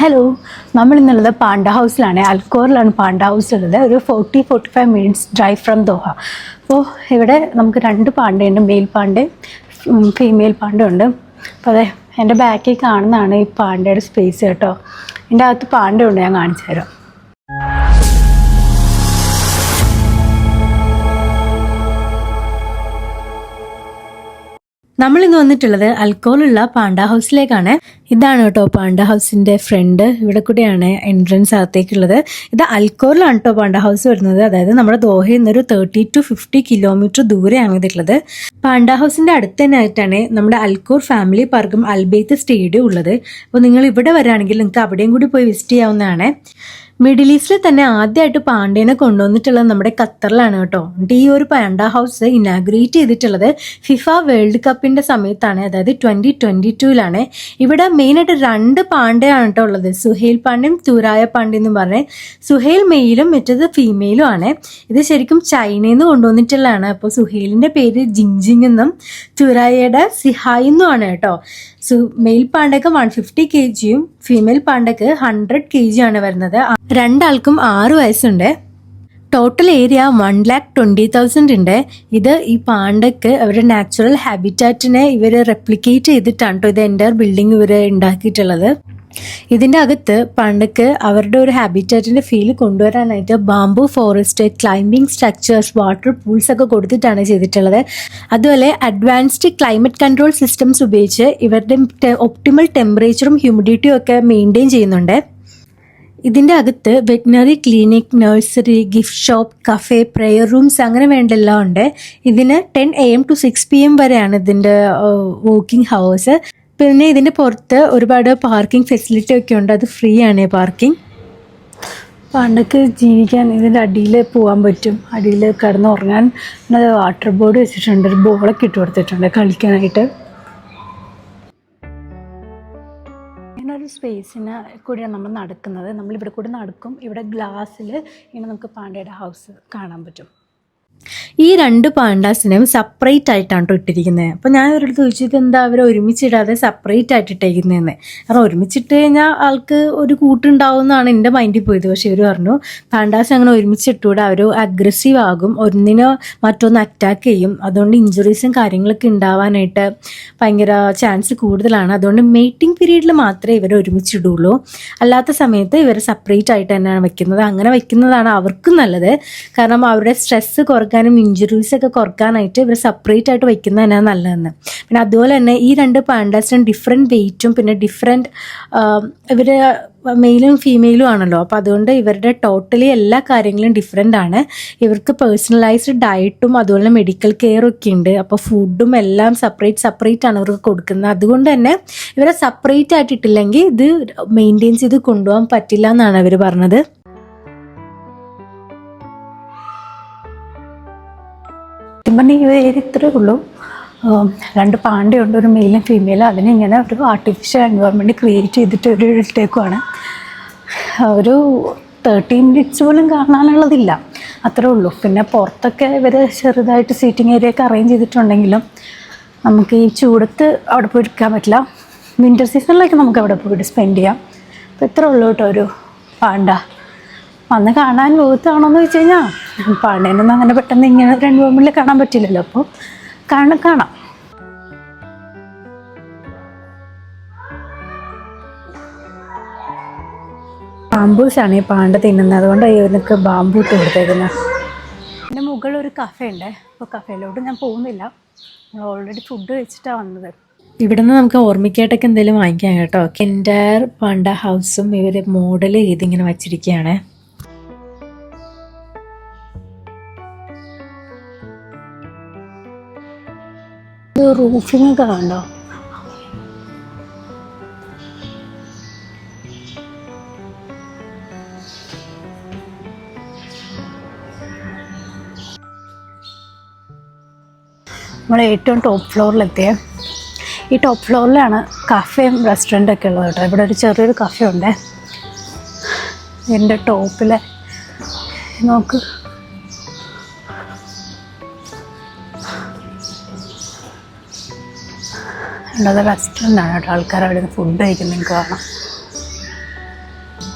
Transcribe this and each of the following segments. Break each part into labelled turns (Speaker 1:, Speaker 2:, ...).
Speaker 1: Hello, നമ്മളിന്നുള്ളത് panda ഹൗസിലാണ്. അൽക്കോറിലാണ് പാണ്ട ഹൗസ് ഉള്ളത്. ഒരു 40-45 മിനിറ്റ്സ് ഡ്രൈവ് ഫ്രം ദോഹ. അപ്പോൾ ഇവിടെ നമുക്ക് 2 പാണ്ടയുണ്ട്, മെയിൽ പാണ്ടയും ഫീമെയിൽ പാണ്ട ഉണ്ട്. അപ്പോൾ അതെ, എൻ്റെ ബാക്കിൽ കാണുന്നതാണ് ഈ പാണ്ടയുടെ സ്പേസ് കേട്ടോ. എൻ്റെ അകത്ത് പാണ്ടയുണ്ട്, ഞാൻ കാണിച്ചു തരാം. നമ്മളിന്ന് വന്നിട്ടുള്ളത് അൽക്കോറുള്ള പാണ്ട ഹൗസിലേക്കാണ്. ഇതാണ് കേട്ടോ പാണ്ട ഹൗസിന്റെ ഫ്രണ്ട്. ഇവിടെ കൂടെയാണ് എൻട്രൻസ് അകത്തേക്കുള്ളത്. ഇത് അൽക്കോറിലാണ് കേട്ടോ പാണ്ട ഹൗസ് വരുന്നത്. അതായത് നമ്മുടെ ദോഹയിൽ നിന്നൊരു 30 to 50 കിലോമീറ്റർ ദൂരെയാണ് ഇതിട്ടുള്ളത്. പാണ്ട ഹൗസിന്റെ അടുത്ത് തന്നെ ആയിട്ടാണ് നമ്മുടെ അൽക്കോർ ഫാമിലി പാർക്കും അൽബെയ്ത്ത് സ്റ്റേഡിയം ഉള്ളത്. അപ്പോൾ നിങ്ങൾ ഇവിടെ വരികയാണെങ്കിൽ നിങ്ങൾക്ക് അവിടെയും കൂടി പോയി വിസിറ്റ് ചെയ്യാവുന്നതാണ്. മിഡിൽ ഈസ്റ്റിൽ തന്നെ ആദ്യമായിട്ട് പാണ്ടേനെ കൊണ്ടുവന്നിട്ടുള്ളത് നമ്മുടെ ഖത്തറിലാണ് കേട്ടോ. ഈ ഒരു പാണ്ട ഹൗസ് ഇനാഗ്രേറ്റ് ചെയ്തിട്ടുള്ളത് ഫിഫ വേൾഡ് കപ്പിന്റെ സമയത്താണ്, അതായത് 2022 ഇവിടെ മെയിനായിട്ട് 2 പാണ്ടയാണ് കേട്ടോ ഉള്ളത്. സുഹേൽ പാണ്ടയും തുരായ പാണ്ഡ്യ എന്ന് പറഞ്ഞ്. സുഹേൽ മെയിലും മറ്റേത് ഫീമെയിലും ആണ്. ഇത് ശരിക്കും ചൈനയിൽ നിന്ന് കൊണ്ടുവന്നിട്ടുള്ളതാണ്. അപ്പോൾ സുഹേലിന്റെ പേര് ജിങ് എന്നും തുരായയുടെ സിഹായ് എന്നുമാണ് കേട്ടോ. മെയിൽ പാണ്ടയ്ക്ക് 150 kg ഫീമെയിൽ പാണ്ടയ്ക്ക് 100 kg ആണ് വരുന്നത്. 2 ആൾക്കും 6 വയസ്സുണ്ട്. ടോട്ടൽ ഏരിയ 1,20,000 ഉണ്ട്. ഇത് ഈ പാണ്ടയ്ക്ക് അവരുടെ നാച്ചുറൽ ഹാബിറ്റാറ്റിനെ ഇവർ റെപ്ലിക്കേറ്റ് ചെയ്തിട്ടാണ് കേട്ടോ ഇത് എൻ്റെ ബിൽഡിംഗ് ഇവർ ഉണ്ടാക്കിയിട്ടുള്ളത്. ഇതിൻ്റെ അകത്ത് പാണ്ടയ്ക്ക് അവരുടെ ഒരു ഹാബിറ്റാറ്റിൻ്റെ ഫീൽ കൊണ്ടുവരാനായിട്ട് bamboo forest, climbing structures, water pools ഒക്കെ കൊടുത്തിട്ടാണ് ചെയ്തിട്ടുള്ളത്. അതുപോലെ അഡ്വാൻസ്ഡ് ക്ലൈമറ്റ് കൺട്രോൾ സിസ്റ്റംസ് ഉപയോഗിച്ച് ഇവരുടെ ഒപ്റ്റിമൽ ടെമ്പറേച്ചറും ഹ്യൂമിഡിറ്റിയും ഒക്കെ മെയിൻറ്റെയിൻ ചെയ്യുന്നുണ്ട്. ഇതിൻ്റെ അകത്ത് veterinary clinic, nursery, gift shop, cafe, prayer rooms അങ്ങനെ വേണ്ടെല്ലാം ഉണ്ട്. ഇതിന് 10 AM to 6 PM വരെയാണ് ഇതിൻ്റെ വർക്കിംഗ് ഹവേഴ്സ്. പിന്നെ ഇതിൻ്റെ പുറത്ത് ഒരുപാട് പാർക്കിംഗ് ഫെസിലിറ്റി ഒക്കെ ഉണ്ട്. അത് ഫ്രീ ആണ് പാർക്കിംഗ്. പണ്ടൊക്കെ ജീവിക്കാൻ ഇതിൻ്റെ അടിയിൽ പോകാൻ പറ്റും. അടിയിൽ കിടന്നുറങ്ങാൻ വാട്ടർ ബോർഡ് വെച്ചിട്ടുണ്ട്. ഒരു ബോളൊക്കെ ഇട്ട് കൊടുത്തിട്ടുണ്ട് കളിക്കാനായിട്ട്. ഇങ്ങനൊരു സ്പേസിന് കൂടിയാണ് നമ്മൾ നടക്കുന്നത്. നമ്മളിവിടെ കൂടി നടക്കും. ഇവിടെ ഗ്ലാസ്സിൽ ഇങ്ങനെ നമുക്ക് പാണ്ടയുടെ ഹൗസ് കാണാൻ പറ്റും. ഈ 2 പാണ്ടാസിനെയും സെപ്പറേറ്റ് ആയിട്ടാണ് ഇട്ടിരിക്കുന്നത്. അപ്പോൾ ഞാൻ അവരുടെ ചോദിച്ചത് എന്താ അവർ ഒരുമിച്ചിടാതെ സെപ്പറേറ്റ് ആയിട്ട് ഇട്ടേക്കുന്നതെന്ന്. കാരണം ഒരുമിച്ചിട്ട് കഴിഞ്ഞാൽ ആൾക്ക് ഒരു കൂട്ടുണ്ടാവും എന്നാണ് എൻ്റെ മൈൻഡിൽ പോയത്. പക്ഷേ ഇവർ പറഞ്ഞു പാണ്ടാസ് അങ്ങനെ ഒരുമിച്ചിട്ടൂടെ അവർ അഗ്രസീവ് ആകും, ഒന്നിനോ മറ്റൊന്ന് അറ്റാക്ക് ചെയ്യും. അതുകൊണ്ട് ഇഞ്ചുറീസും കാര്യങ്ങളൊക്കെ ഉണ്ടാവാനായിട്ട് ഭയങ്കര ചാൻസ് കൂടുതലാണ്. അതുകൊണ്ട് മേറ്റിംഗ് പീരീഡിൽ മാത്രമേ ഇവരെ ഒരുമിച്ചിടുള്ളൂ. അല്ലാത്ത സമയത്ത് ഇവരെ സെപ്പറേറ്റ് ആയിട്ട് തന്നെയാണ് വെക്കുന്നത്. അങ്ങനെ വെക്കുന്നതാണ് അവർക്കും നല്ലത്. കാരണം അവരുടെ സ്ട്രെസ്സ് കുറയ്ക്കാനും ഇഞ്ചുറീസ് ഒക്കെ കുറയ്ക്കാനായിട്ട് ഇവർ സെപ്പറേറ്റ് ആയിട്ട് വയ്ക്കുന്നത് തന്നെയാണ് നല്ലതെന്ന്. പിന്നെ അതുപോലെ തന്നെ ഈ 2 പാണ്ടാസിനും ഡിഫറെൻറ്റ് വെയ്റ്റും പിന്നെ ഡിഫറെൻറ്റ് ഇവർ മെയിലും ഫീമെയിലും ആണല്ലോ. അപ്പോൾ അതുകൊണ്ട് ഇവരുടെ ടോട്ടലി എല്ലാ കാര്യങ്ങളും ഡിഫറെൻ്റ് ആണ്. ഇവർക്ക് പേഴ്സണലൈസ്ഡ് ഡയറ്റും അതുപോലെ മെഡിക്കൽ കെയറും ഒക്കെ ഉണ്ട്. അപ്പോൾ ഫുഡും എല്ലാം സെപ്പറേറ്റ് ആണ് ഇവർക്ക് കൊടുക്കുന്നത്. അതുകൊണ്ട് തന്നെ ഇവരെ സെപ്പറേറ്റ് ആയിട്ടിട്ടില്ലെങ്കിൽ ഇത് മെയിൻറ്റെയിൻ ചെയ്ത് കൊണ്ടുപോകാൻ പറ്റില്ല എന്നാണ് അവർ പറഞ്ഞത്. ഈ ഏരിയ ഇത്രയേ ഉള്ളൂ. 2 പാണ്ടയുണ്ട്, ഒരു മെയിലും ഫീമെയിലും. അതിനിങ്ങനെ ഒരു ആർട്ടിഫിഷ്യൽ എൻവയോൺമെൻറ്റ് ക്രിയേറ്റ് ചെയ്തിട്ട് ഒരു ഇട്ടേക്കുവാണ്. ഒരു 30 മിനിറ്റ്സ് പോലും കാണാനുള്ളതില്ല, അത്രേ ഉള്ളൂ. പിന്നെ പുറത്തൊക്കെ ഇവർ ചെറുതായിട്ട് സീറ്റിംഗ് ഏരിയ ഒക്കെ അറേഞ്ച് ചെയ്തിട്ടുണ്ടെങ്കിലും നമുക്ക് ഈ ചൂടത്ത് അവിടെ പോയി ഇരിക്കാൻ പറ്റില്ല. വിൻ്റർ സീസണിലൊക്കെ നമുക്ക് അവിടെ പോയിട്ട് സ്പെൻഡ് ചെയ്യാം. അപ്പോൾ ഇത്രേ ഉള്ളൂ കേട്ടോ ഒരു പാണ്ട. വന്ന് കാണാൻ ബോധത്താണോയെന്ന് വെച്ച് കഴിഞ്ഞാൽ പാണ്ടേനൊന്നും അങ്ങനെ പെട്ടെന്ന് ഇങ്ങനെ 2 റൂമിൽ കാണാൻ പറ്റില്ലല്ലോ. അപ്പോൾ കാണാം. ബാംബൂസാണ് ഈ പാണ്ട തിന്നുന്നത്. അതുകൊണ്ട് ഇവനക്ക് ബാംബൂ ഇട്ട് കൊടുത്തേക്കുന്നത്. എൻ്റെ മുകളിലൊരു കഫേ ഉണ്ട്. അപ്പോൾ കഫേയിലോട്ട് ഞാൻ പോകുന്നില്ല. ഓൾറെഡി ഫുഡ് കഴിച്ചിട്ടാണ് വന്നത്. ഇവിടെ നിന്ന് നമുക്ക് ഓർമ്മിക്കായിട്ടൊക്കെ എന്തെങ്കിലും വാങ്ങിക്കാം കേട്ടോ. എൻ്റയർ പാണ്ട ഹൗസും ഇവർ മോഡൽ ചെയ്തിങ്ങനെ വച്ചിരിക്കുകയാണ്. റൂഫിംഗ് ഒക്കെ കണ്ടോ? നമ്മൾ ഏറ്റവും ടോപ്പ് ഫ്ലോറിലെത്തിയേ. ഈ ടോപ്പ് ഫ്ലോറിലാണ് കഫേയും റെസ്റ്റോറൻറ്റൊക്കെ ഉള്ളത് കേട്ടോ. ഇവിടെ ഒരു ചെറിയൊരു കഫേ ഉണ്ട്. എൻ്റെ ടോപ്പിലെ നോക്ക്, ഉള്ളത് റെസ്റ്റോറൻ്റ് ആണ് കേട്ടോ. ആൾക്കാർ അവിടെ നിന്ന് ഫുഡ് കഴിക്കുന്നത് നിങ്ങൾക്ക് കാണാം.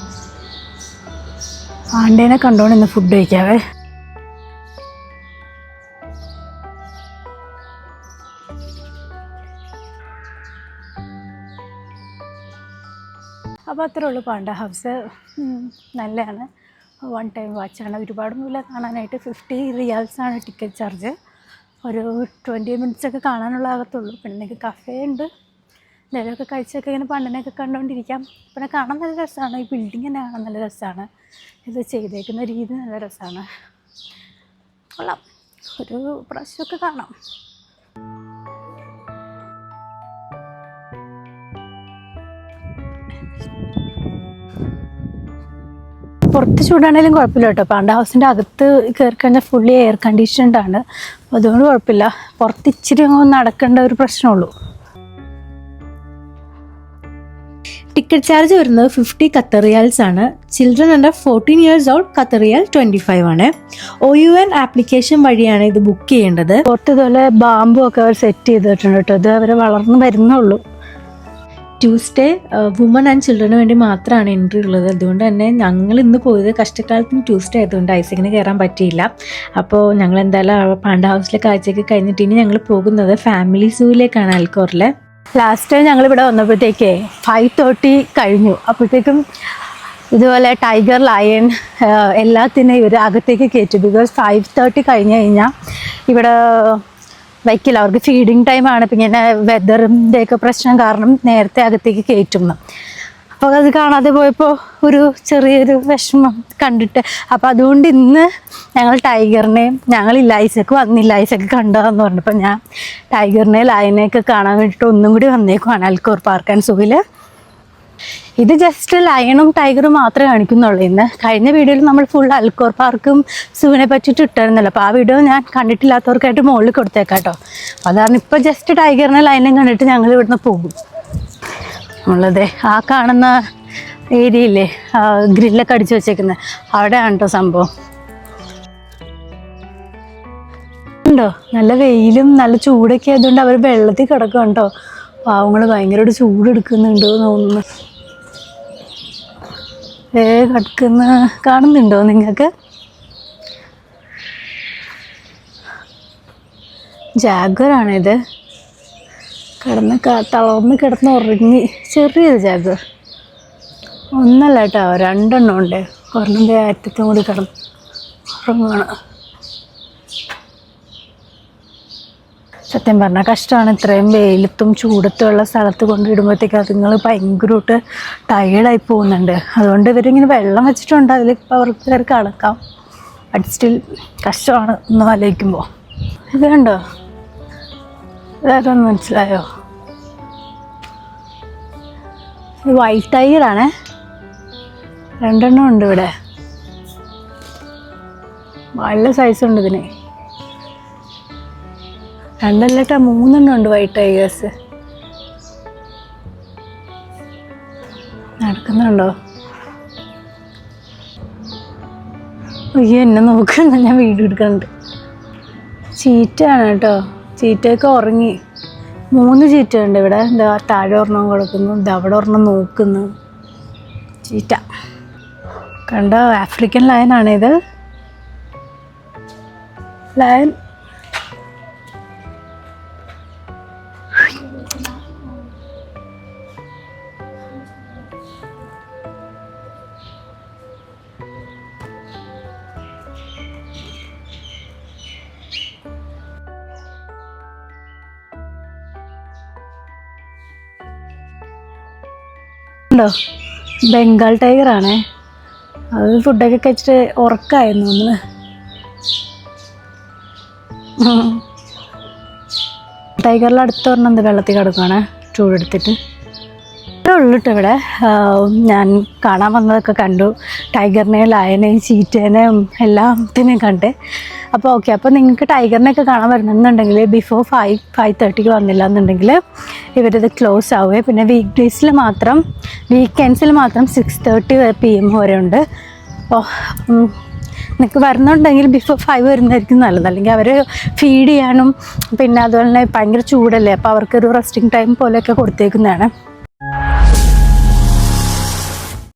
Speaker 1: പാണ്ടേനെ കണ്ടോണ്ട് ഇന്ന് ഫുഡ് കഴിക്കാവേ. അപ്പോൾ അത്രേ ഉള്ളൂ. പാണ്ട ഹൗസ് നല്ലതാണ്. 1 ടൈം വാച്ചാണ്. ഒരുപാടൊന്നുമില്ല കാണാനായിട്ട്. 50 റിയാൽസാണ് ടിക്കറ്റ് ചാർജ്. ഒരു 20 മിനിറ്റ്സൊക്കെ കാണാനുള്ള ആകത്തുള്ളൂ. പിന്നെ നിങ്ങൾക്ക് കഫേ ഉണ്ട്, എന്തെങ്കിലുമൊക്കെ കഴിച്ചൊക്കെ ഇങ്ങനെ പണ്ടനെയൊക്കെ കണ്ടുകൊണ്ടിരിക്കാം. പിന്നെ കാണാൻ നല്ല രസമാണ്. ഈ ബിൽഡിങ് തന്നെ കാണാൻ നല്ല രസമാണ്. ഇത് ചെയ്തേക്കുന്ന രീതി നല്ല രസമാണ്. കൊള്ളാം, ഒരു പ്രാവശ്യമൊക്കെ കാണാം. പുറത്ത് ചൂടാണെങ്കിലും കുഴപ്പമില്ല കേട്ടോ. പാണ്ട ഹൗസിൻ്റെ അകത്ത് കയറി കഴിഞ്ഞാൽ ഫുള്ളി എയർ കണ്ടീഷൻഡ് ആണ്. അതുകൊണ്ട് കുഴപ്പമില്ല. പുറത്ത് ഇച്ചിരി നടക്കേണ്ട ഒരു പ്രശ്നമുള്ളൂ. ടിക്കറ്റ് ചാർജ് വരുന്നത് 50 ഖത്തർ റിയാൽസ് ആണ്. Children under 14 years old Qatar റിയാൽ 25 ആണ്. OUN ആപ്ലിക്കേഷൻ വഴിയാണ് ഇത് ബുക്ക് ചെയ്യേണ്ടത്. പുറത്ത് ഇതുപോലെ ബാമ്പും ഒക്കെ അവർ സെറ്റ് ചെയ്തിട്ടുണ്ട് കേട്ടോ. ഇത് അവർ വളർന്നു വരുന്നുള്ളൂ. ട്യൂസ്ഡേ വുമൺ ആൻഡ് ചിൽഡ്രന് വേണ്ടി മാത്രമാണ് എൻട്രി ഉള്ളത്. അതുകൊണ്ട് തന്നെ ഞങ്ങൾ ഇന്ന് പോയത് കഷ്ടക്കാലത്തിന് ട്യൂസ്ഡേ ആയതുകൊണ്ട് ഐസിങ്ങിന് കയറാൻ പറ്റിയില്ല. അപ്പോൾ ഞങ്ങൾ എന്തായാലും പാണ്ട ഹൗസിലെ കാഴ്ചയൊക്കെ കഴിഞ്ഞിട്ട് ഇനി ഞങ്ങൾ പോകുന്നത് ഫാമിലി സൂവിലേക്കാണ്, അൽക്കോറിൽ. ലാസ്റ്റ് ടൈം ഞങ്ങളിവിടെ വന്നപ്പോഴത്തേക്കേ 5:30 കഴിഞ്ഞു. അപ്പോഴത്തേക്കും ഇതുപോലെ ടൈഗർ, ലയൺ എല്ലാത്തിനെയും ഇവർ അകത്തേക്ക് കയറ്റും. ബിക്കോസ് 5:30 കഴിഞ്ഞ് കഴിഞ്ഞാൽ ഇവിടെ വയ്ക്കില്ല. അവർക്ക് ഫീഡിങ് ടൈമാണ്. ഇപ്പം ഇങ്ങനെ വെതറിൻ്റെയൊക്കെ പ്രശ്നം കാരണം നേരത്തെ അകത്തേക്ക് കയറ്റുന്നു. അപ്പോൾ അത് കാണാതെ പോയപ്പോൾ ഒരു ചെറിയൊരു വിഷമം കണ്ടിട്ട്, അപ്പോൾ അതുകൊണ്ട് ഇന്ന് ഞങ്ങൾ ടൈഗറിനെയും, ഞങ്ങളില്ല ഐസക്ക് വന്നില്ല, ഐസക്ക് കണ്ടതെന്ന് പറഞ്ഞപ്പോൾ ഞാൻ ടൈഗറിനെ ലയനെയൊക്കെ കാണാൻ വേണ്ടിയിട്ട് ഒന്നും കൂടി വന്നേക്കുവാണ് അൽക്കോർ പാർക്ക് ആൻഡ് സൂവിൽ. ഇത് ജസ്റ്റ് ലയണും ടൈഗറും മാത്രമേ കാണിക്കുന്നുള്ളൂ. ഇന്ന് കഴിഞ്ഞ വീഡിയോയിൽ നമ്മൾ ഫുൾ അൽക്കോർ പാർക്കും സൂവിനെ പറ്റിയിട്ട് ഇട്ടായിരുന്നല്ലോ. അപ്പോൾ ആ വീഡിയോ ഞാൻ കണ്ടിട്ടില്ലാത്തവർക്കായിട്ട് മുകളിൽ കൊടുത്തേക്കാം കേട്ടോ. അതാണ് ഇപ്പോൾ ജസ്റ്റ് ടൈഗറിനെ ലയനും കണ്ടിട്ട് ഞങ്ങൾ ഇവിടുന്ന് പോകും. നമ്മളതെ ആ കാണുന്ന ഏരിയയില്ലേ, ഗ്രില്ലൊക്കെ അടിച്ചു വെച്ചേക്കുന്നത്, അവിടെയാണ് കേട്ടോ സംഭവം. ഉണ്ടോ, നല്ല വെയിലും നല്ല ചൂടൊക്കെ ആയതുകൊണ്ട് അവർ വെള്ളത്തിൽ കിടക്കും കേട്ടോ. പാവങ്ങൾ ഭയങ്കരമായിട്ട് ചൂടെടുക്കുന്നുണ്ടോ എന്ന് തോന്നുന്നു. കിടക്കുന്ന കാണുന്നുണ്ടോ നിങ്ങൾക്ക്? ജാഗ്വറാണിത്. തളർന്ന് കിടന്ന് ഉറങ്ങി. ചെറിയൊരു ജാഗ്വർ, ഒന്നല്ല കേട്ടോ, 2 എണ്ണം ഉണ്ട്. ഒരെണ്ണം അറ്റത്തും കൂടി കിടന്ന് ഉറങ്ങുകയാണ്. സത്യം പറഞ്ഞാൽ കഷ്ടമാണ്. ഇത്രയും വെയിലത്തും ചൂടത്തുമുള്ള സ്ഥലത്ത് കൊണ്ടിടുമ്പോഴത്തേക്ക് അതുങ്ങൾ ഭയങ്കരമായിട്ട് ടയേർഡായി പോകുന്നുണ്ട്. അതുകൊണ്ട് ഇവരിങ്ങനെ വെള്ളം വെച്ചിട്ടുണ്ട്, അതിൽ ഇപ്പോൾ അവർക്ക് കയറി കിടക്കാം. ബട്ട് സ്റ്റിൽ കഷ്ടമാണ് ഒന്ന് ആലോചിക്കുമ്പോൾ. ഇത് കണ്ടോ, ഇതാരൊന്ന് മനസ്സിലായോ? ഇത് വൈറ്റ് ടൈഗറാണേ. 2 എണ്ണം ഉണ്ട് ഇവിടെ. നല്ല സൈസുണ്ട് ഇതിന്. 2 അല്ല കേട്ടോ, 3 എണ്ണം ഉണ്ട് വൈറ്റ് ടൈഗേഴ്സ്. നടക്കുന്നുണ്ടോ? അയ്യോ, എന്നെ നോക്കുന്ന, ഞാൻ വീഡിയോ എടുക്കുന്നുണ്ട്. ചീറ്റയാണ് കേട്ടോ. ചീറ്റയൊക്കെ ഉറങ്ങി. 3 ചീറ്റയുണ്ട് ഇവിടെ. എന്താ താഴെ ഒരെണ്ണം കിടക്കുന്നു, ഇത് അവിടെ ഒരെണ്ണം നോക്കുന്നു. ചീറ്റ കണ്ടോ, ആഫ്രിക്കൻ ലയനാണിത്. ലയൺ ഉണ്ടോ, ബംഗാൾ ടൈഗറാണേ. അത് ഫുഡൊക്കെ കഴിച്ചിട്ട് ഉറക്കമായിരുന്നു ഒന്ന്. ടൈഗറിൽ അടുത്ത് പറഞ്ഞത് വെള്ളത്തിൽ കിടക്കുകയാണ് ചൂടെടുത്തിട്ട്. ഇത്രേ ഉള്ളൂ കേട്ടോ ഇവിടെ. ഞാൻ കാണാൻ വന്നതൊക്കെ കണ്ടു. ടൈഗറിനെയും ലയനെയും ചീറ്റേനെയും എല്ലാത്തിനെയും കണ്ട്. അപ്പോൾ ഓക്കെ, അപ്പോൾ നിങ്ങൾക്ക് ടൈഗറിനെയൊക്കെ കാണാൻ വരുന്നുണ്ടെങ്കിൽ ബിഫോർ 5:30 വന്നില്ല എന്നുണ്ടെങ്കിൽ ഇവരിത് ക്ലോസ് ആവുകയെ. പിന്നെ വീക്കെൻഡ്സിൽ മാത്രം 6:30 PM വരെ ഉണ്ട്. അപ്പോൾ നിങ്ങൾക്ക് വരുന്നുണ്ടെങ്കിൽ ബിഫോർ 5 വരുന്നതായിരിക്കും നല്ലത്. അല്ലെങ്കിൽ അവർ ഫീഡ് ചെയ്യാനും പിന്നെ അതുപോലെ തന്നെ ഭയങ്കര ചൂടല്ലേ, അപ്പോൾ അവർക്കൊരു റെസ്റ്റിംഗ് ടൈം പോലെയൊക്കെ കൊടുത്തേക്കുന്നതാണ്.